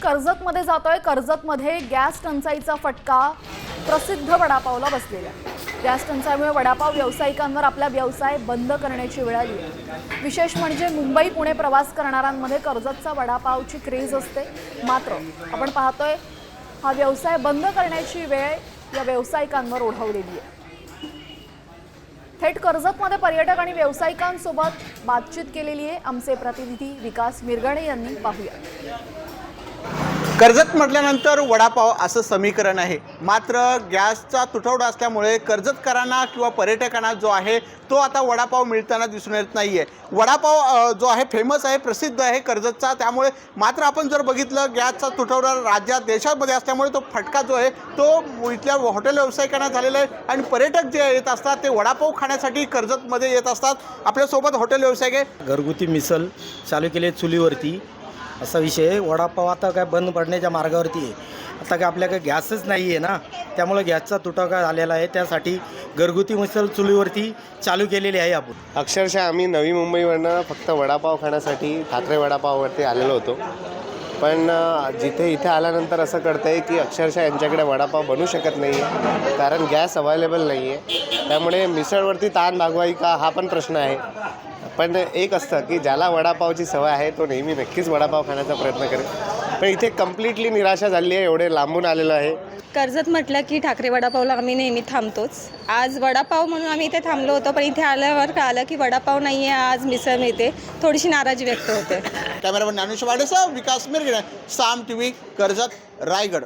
कर्जतमध्ये जातोय। कर्जतमध्ये गॅस टंचाईचा फटका प्रसिद्ध वडापावला बसलेला आहे। गॅस टंचाईमुळे वडापाव व्यावसायिकांवर आपला व्यवसाय बंद करण्याची वेळ आली आहे। विशेष म्हणजे मुंबई पुणे प्रवास करणाऱ्यांमध्ये कर्जतचा वडापावची क्रेज असते। मात्र आपण पाहतोय हा व्यवसाय बंद करण्याची वेळ या व्यावसायिकांवर ओढवलेली आहे। थेट कर्जतमध्ये पर्यटक आणि व्यावसायिकांसोबत बातचीत केलेली आहे आमचे प्रतिनिधी विकास मिरगणे यांनी। पाहूया। कर्जत म्हटल्यानंतर वडापाव असं समीकरण आहे। मात्र गॅसचा तुटवडा असल्यामुळे कर्जतकरांना किंवा पर्यटकांना जो आहे तो आता वडापाव मिळताना दिसून येत नाहीये। वडापाव जो आहे फेमस आहे, प्रसिद्ध आहे कर्जतचा, त्यामुळे मात्र आपण जर बघितलं गॅसचा तुटवडा राज्यात देशामध्ये असल्यामुळे तो फटका जो आहे तो इथल्या हॉटेल व्यावसायिकांना झालेला आहे आणि पर्यटक जे येत असतात ते वडापाव खाण्यासाठी कर्जतमध्ये येत असतात। आपल्यासोबत हॉटेल व्यावसायिक आहे। घरगुती मिसल चालू केले चुलीवरती असा विषय। वडापाव आता काय बंद पडण्याच्या मार्गावरती आहे। आता काय आपल्याकडे गॅसच नाही आहे ना, त्यामुळे गॅसचा तुटवडा झालेला आहे। त्यासाठी घरगुती मिसल चुलीवरती चालू केलेली आहे। आपण अक्षरशः आम्ही नवी मुंबईवरनं फक्त वडापाव खाण्यासाठी ठाकरे वडापाववरती आलेलो होतो, पण इथे आल्यानंतर असं कळतं आहे की अक्षरशः यांच्याकडे वडापाव बनू शकत नाही आहे, कारण गॅस अवेलेबल नाही आहे। त्यामुळे मिसळवरती ताण भागवाई का हा पण प्रश्न आहे। पण एक असतं की ज्याला वडापावची सवय आहे तो नेहमी नक्कीच वडापाव खाण्याचा प्रयत्न करेल, पण इथे कम्प्लिटली निराशा झाली आहे। एवढे लांबून आलेलो आहे। कर्जत म्हटलं की ठाकरे वडापावला आम्ही नेहमी थांबतोच। आज वडापाव म्हणून आम्ही इथे थांबलो होतो, पण इथे आल्यावर कळालं की वडापाव नाही आहे, आज मिसळ मिळते। थोडीशी नाराजी व्यक्त होते। कॅमेरामन ज्ञानेश्वर वाडेसह विकास मिरगणे, साम टीव्ही, कर्जत, रायगड।